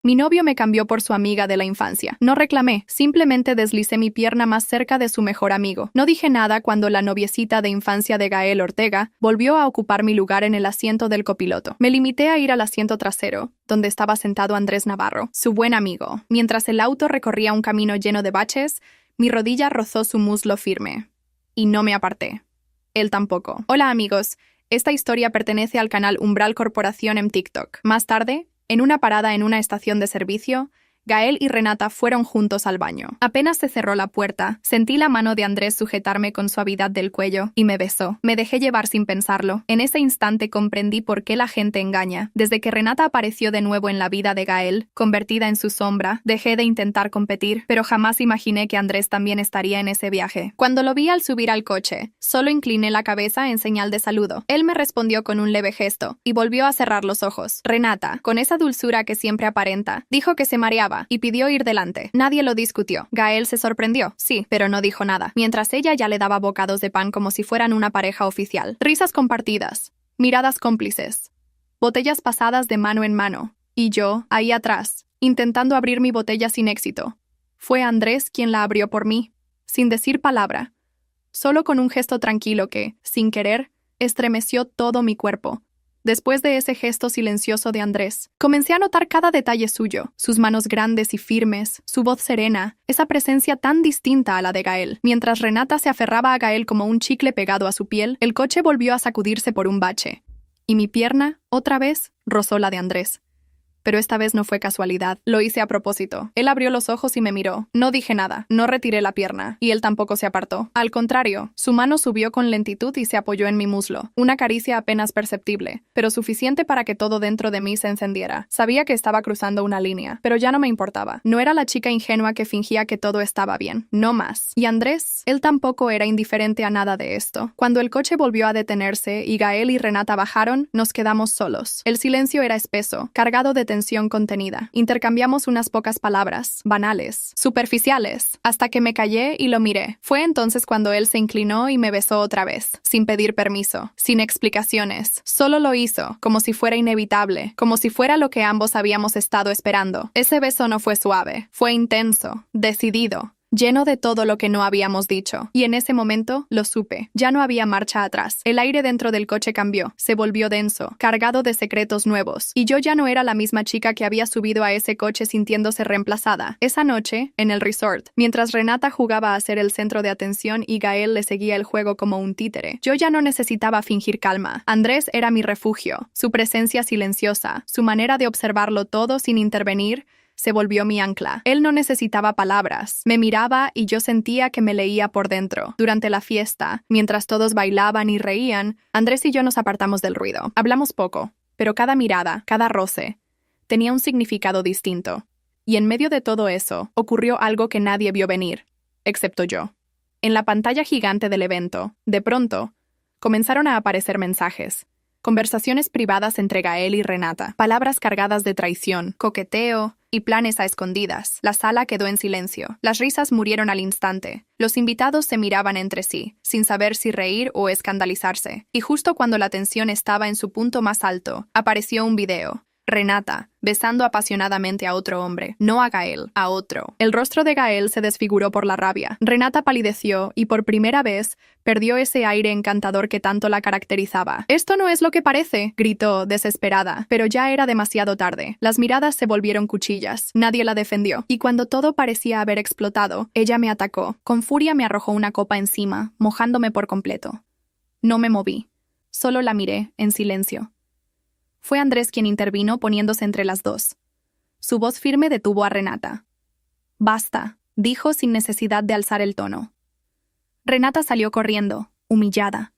Mi novio me cambió por su amiga de la infancia. No reclamé, simplemente deslicé mi pierna más cerca de su mejor amigo. No dije nada cuando la noviecita de infancia de Gael Ortega volvió a ocupar mi lugar en el asiento del copiloto. Me limité a ir al asiento trasero, donde estaba sentado Andrés Navarro, su buen amigo. Mientras el auto recorría un camino lleno de baches, mi rodilla rozó su muslo firme. Y no me aparté. Él tampoco. Hola amigos, esta historia pertenece al canal Umbral Corporación en TikTok. Más tarde, en una parada en una estación de servicio, Gael y Renata fueron juntos al baño. Apenas se cerró la puerta, sentí la mano de Andrés sujetarme con suavidad del cuello y me besó. Me dejé llevar sin pensarlo. En ese instante comprendí por qué la gente engaña. Desde que Renata apareció de nuevo en la vida de Gael, convertida en su sombra, dejé de intentar competir, pero jamás imaginé que Andrés también estaría en ese viaje. Cuando lo vi al subir al coche, solo incliné la cabeza en señal de saludo. Él me respondió con un leve gesto y volvió a cerrar los ojos. Renata, con esa dulzura que siempre aparenta, dijo que se mareaba y pidió ir delante. Nadie lo discutió. Gael se sorprendió, sí, pero no dijo nada, mientras ella ya le daba bocados de pan como si fueran una pareja oficial. Risas compartidas, miradas cómplices, botellas pasadas de mano en mano, y yo, ahí atrás, intentando abrir mi botella sin éxito. Fue Andrés quien la abrió por mí, sin decir palabra, solo con un gesto tranquilo que, sin querer, estremeció todo mi cuerpo. Después de ese gesto silencioso de Andrés, comencé a notar cada detalle suyo, sus manos grandes y firmes, su voz serena, esa presencia tan distinta a la de Gael. Mientras Renata se aferraba a Gael como un chicle pegado a su piel, el coche volvió a sacudirse por un bache. Y mi pierna, otra vez, rozó la de Andrés. Pero esta vez no fue casualidad, lo hice a propósito. Él abrió los ojos y me miró. No dije nada, no retiré la pierna, y él tampoco se apartó. Al contrario, su mano subió con lentitud y se apoyó en mi muslo. Una caricia apenas perceptible, pero suficiente para que todo dentro de mí se encendiera. Sabía que estaba cruzando una línea, pero ya no me importaba. No era la chica ingenua que fingía que todo estaba bien, no más. Y Andrés, él tampoco era indiferente a nada de esto. Cuando el coche volvió a detenerse y Gael y Renata bajaron, nos quedamos solos. El silencio era espeso, cargado de tensión contenida. Intercambiamos unas pocas palabras, banales, superficiales, hasta que me callé y lo miré. Fue entonces cuando él se inclinó y me besó otra vez, sin pedir permiso, sin explicaciones. Solo lo hizo, como si fuera inevitable, como si fuera lo que ambos habíamos estado esperando. Ese beso no fue suave, fue intenso, decidido, lleno de todo lo que no habíamos dicho. Y en ese momento lo supe. Ya no había marcha atrás. El aire dentro del coche cambió. Se volvió denso, cargado de secretos nuevos. Y yo ya no era la misma chica que había subido a ese coche sintiéndose reemplazada. Esa noche, en el resort, mientras Renata jugaba a ser el centro de atención y Gael le seguía el juego como un títere, yo ya no necesitaba fingir calma. Andrés era mi refugio. Su presencia silenciosa, su manera de observarlo todo sin intervenir, se volvió mi ancla. Él no necesitaba palabras. Me miraba y yo sentía que me leía por dentro. Durante la fiesta, mientras todos bailaban y reían, Andrés y yo nos apartamos del ruido. Hablamos poco, pero cada mirada, cada roce, tenía un significado distinto. Y en medio de todo eso, ocurrió algo que nadie vio venir, excepto yo. En la pantalla gigante del evento, de pronto, comenzaron a aparecer mensajes. Conversaciones privadas entre Gael y Renata, palabras cargadas de traición, coqueteo y planes a escondidas. La sala quedó en silencio. Las risas murieron al instante. Los invitados se miraban entre sí, sin saber si reír o escandalizarse. Y justo cuando la tensión estaba en su punto más alto, apareció un video. Renata, besando apasionadamente a otro hombre, no a Gael, a otro. El rostro de Gael se desfiguró por la rabia. Renata palideció y por primera vez perdió ese aire encantador que tanto la caracterizaba. «Esto no es lo que parece», gritó, desesperada, pero ya era demasiado tarde. Las miradas se volvieron cuchillas. Nadie la defendió. Y cuando todo parecía haber explotado, ella me atacó. Con furia me arrojó una copa encima, mojándome por completo. No me moví. Solo la miré, en silencio. Fue Andrés quien intervino poniéndose entre las dos. Su voz firme detuvo a Renata. «Basta», dijo sin necesidad de alzar el tono. Renata salió corriendo, humillada.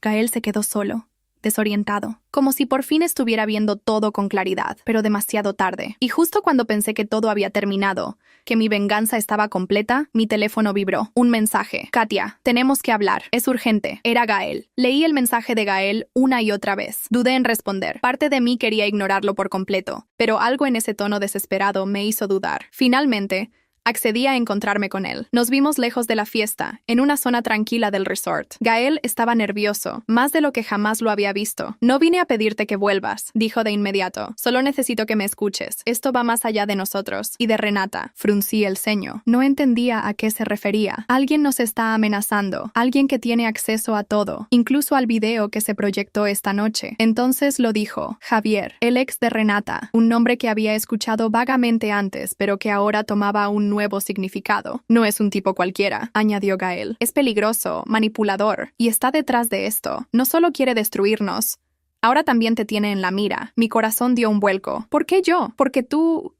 Gael se quedó solo, desorientado, como si por fin estuviera viendo todo con claridad, pero demasiado tarde. Y justo cuando pensé que todo había terminado, que mi venganza estaba completa, mi teléfono vibró. Un mensaje. «Katia, tenemos que hablar. Es urgente». Era Gael. Leí el mensaje de Gael una y otra vez. Dudé en responder. Parte de mí quería ignorarlo por completo, pero algo en ese tono desesperado me hizo dudar. Finalmente, Accedí a encontrarme con él. Nos vimos lejos de la fiesta, en una zona tranquila del resort. Gael estaba nervioso, más de lo que jamás lo había visto. No vine a pedirte que vuelvas, dijo de inmediato. Solo necesito que me escuches. Esto va más allá de nosotros y de Renata. Fruncí el ceño. No entendía a qué se refería. Alguien nos está amenazando. Alguien que tiene acceso a todo, incluso al video que se proyectó esta noche. Entonces lo dijo. Javier, el ex de Renata. Un nombre que había escuchado vagamente antes, pero que ahora tomaba un nuevo significado. No es un tipo cualquiera, añadió Gael. Es peligroso, manipulador, y está detrás de esto. No solo quiere destruirnos, ahora también te tiene en la mira. Mi corazón dio un vuelco. ¿Por qué yo? Porque tú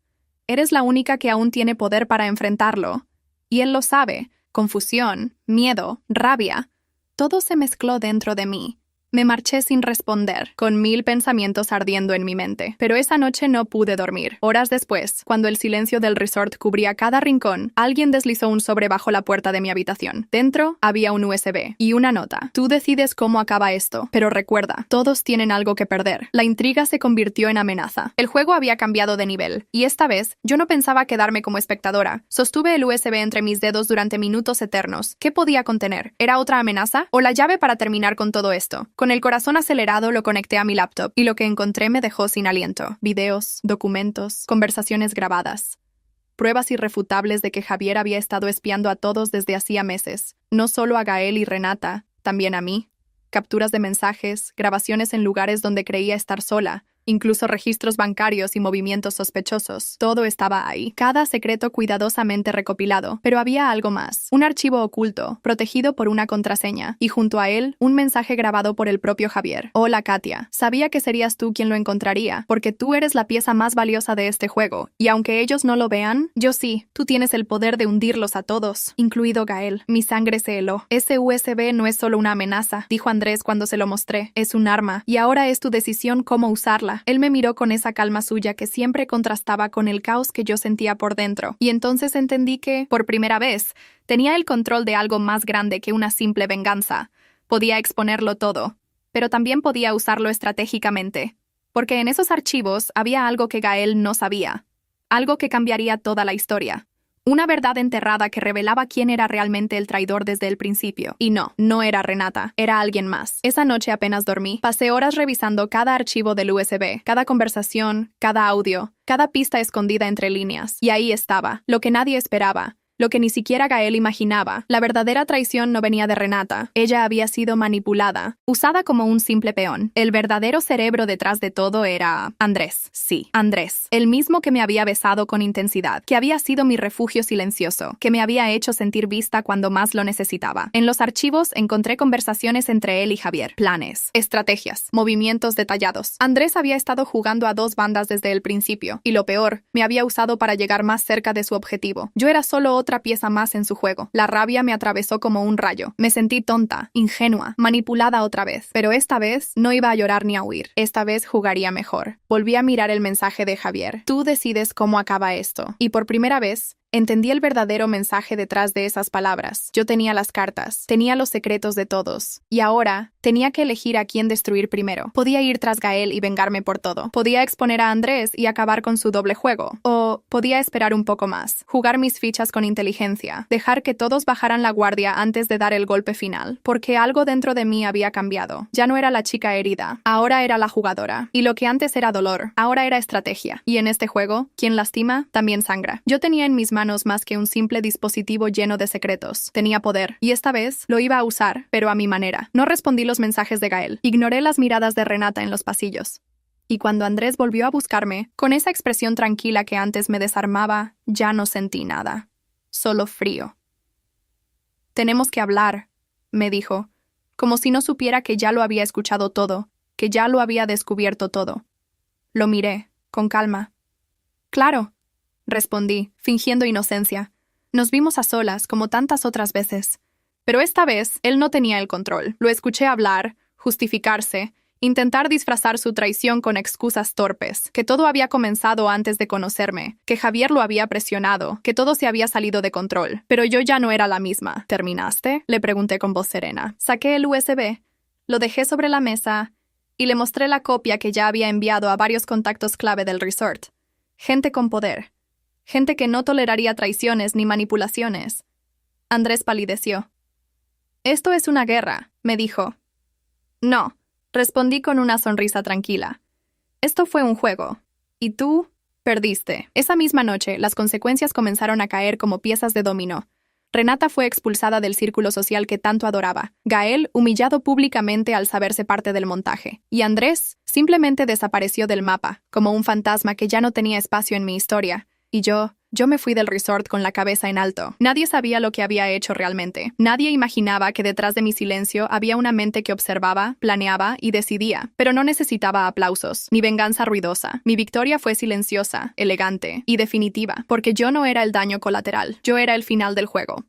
eres la única que aún tiene poder para enfrentarlo. Y él lo sabe. Confusión, miedo, rabia. Todo se mezcló dentro de mí. Me marché sin responder, con 1000 pensamientos ardiendo en mi mente. Pero esa noche no pude dormir. Horas después, cuando el silencio del resort cubría cada rincón, alguien deslizó un sobre bajo la puerta de mi habitación. Dentro había un USB y una nota. Tú decides cómo acaba esto, pero recuerda, todos tienen algo que perder. La intriga se convirtió en amenaza. El juego había cambiado de nivel, y esta vez, yo no pensaba quedarme como espectadora. Sostuve el USB entre mis dedos durante minutos eternos. ¿Qué podía contener? ¿Era otra amenaza? ¿O la llave para terminar con todo esto? Con el corazón acelerado lo conecté a mi laptop y lo que encontré me dejó sin aliento. Videos, documentos, conversaciones grabadas. Pruebas irrefutables de que Javier había estado espiando a todos desde hacía meses. No solo a Gael y Renata, también a mí. Capturas de mensajes, grabaciones en lugares donde creía estar sola, incluso registros bancarios y movimientos sospechosos. Todo estaba ahí, cada secreto cuidadosamente recopilado. Pero había algo más. Un archivo oculto, protegido por una contraseña, y junto a él, un mensaje grabado por el propio Javier. Hola, Katia. Sabía que serías tú quien lo encontraría, porque tú eres la pieza más valiosa de este juego, y aunque ellos no lo vean, yo sí. Tú tienes el poder de hundirlos a todos, incluido Gael. Mi sangre se heló. Ese USB no es solo una amenaza, dijo Andrés cuando se lo mostré. Es un arma, y ahora es tu decisión cómo usarla. Él me miró con esa calma suya que siempre contrastaba con el caos que yo sentía por dentro, y entonces entendí que, por primera vez, tenía el control de algo más grande que una simple venganza. Podía exponerlo todo, pero también podía usarlo estratégicamente, porque en esos archivos había algo que Gael no sabía, algo que cambiaría toda la historia. Una verdad enterrada que revelaba quién era realmente el traidor desde el principio. Y no era Renata, era alguien más. Esa noche apenas dormí. Pasé horas revisando cada archivo del USB, cada conversación, cada audio, cada pista escondida entre líneas. Y ahí estaba, lo que nadie esperaba. Lo que ni siquiera Gael imaginaba. La verdadera traición no venía de Renata. Ella había sido manipulada, usada como un simple peón. El verdadero cerebro detrás de todo era Andrés. Sí, Andrés. El mismo que me había besado con intensidad, que había sido mi refugio silencioso, que me había hecho sentir vista cuando más lo necesitaba. En los archivos encontré conversaciones entre él y Javier. Planes, estrategias, movimientos detallados. Andrés había estado jugando a dos bandas desde el principio, y lo peor, me había usado para llegar más cerca de su objetivo. Yo era solo otra pieza más en su juego. La rabia me atravesó como un rayo. Me sentí tonta, ingenua, manipulada otra vez. Pero esta vez no iba a llorar ni a huir. Esta vez jugaría mejor. Volví a mirar el mensaje de Javier. Tú decides cómo acaba esto. Y por primera vez, entendí el verdadero mensaje detrás de esas palabras. Yo tenía las cartas, tenía los secretos de todos. Y ahora, tenía que elegir a quién destruir primero. Podía ir tras Gael y vengarme por todo. Podía exponer a Andrés y acabar con su doble juego. O podía esperar un poco más, jugar mis fichas con inteligencia, dejar que todos bajaran la guardia antes de dar el golpe final. Porque algo dentro de mí había cambiado. Ya no era la chica herida, ahora era la jugadora. Y lo que antes era dolor, ahora era estrategia. Y en este juego, quien lastima, también sangra. Yo tenía en mis manos más que un simple dispositivo lleno de secretos. Tenía poder, y esta vez lo iba a usar, pero a mi manera. No respondí los mensajes de Gael. Ignoré las miradas de Renata en los pasillos. Y cuando Andrés volvió a buscarme, con esa expresión tranquila que antes me desarmaba, ya no sentí nada. Solo frío. Tenemos que hablar, me dijo, como si no supiera que ya lo había escuchado todo, que ya lo había descubierto todo. Lo miré, con calma. Claro, respondí, fingiendo inocencia. Nos vimos a solas, como tantas otras veces. Pero esta vez, él no tenía el control. Lo escuché hablar, justificarse, intentar disfrazar su traición con excusas torpes, que todo había comenzado antes de conocerme, que Javier lo había presionado, que todo se había salido de control. Pero yo ya no era la misma. ¿Terminaste?, le pregunté con voz serena. Saqué el USB, lo dejé sobre la mesa y le mostré la copia que ya había enviado a varios contactos clave del resort. Gente con poder. Gente que no toleraría traiciones ni manipulaciones. Andrés palideció. Esto es una guerra, me dijo. No, respondí con una sonrisa tranquila. Esto fue un juego. Y tú, perdiste. Esa misma noche, las consecuencias comenzaron a caer como piezas de dominó. Renata fue expulsada del círculo social que tanto adoraba. Gael, humillado públicamente al saberse parte del montaje. Y Andrés, simplemente desapareció del mapa, como un fantasma que ya no tenía espacio en mi historia. Y yo me fui del resort con la cabeza en alto. Nadie sabía lo que había hecho realmente. Nadie imaginaba que detrás de mi silencio había una mente que observaba, planeaba y decidía. Pero no necesitaba aplausos, ni venganza ruidosa. Mi victoria fue silenciosa, elegante y definitiva, porque yo no era el daño colateral. Yo era el final del juego.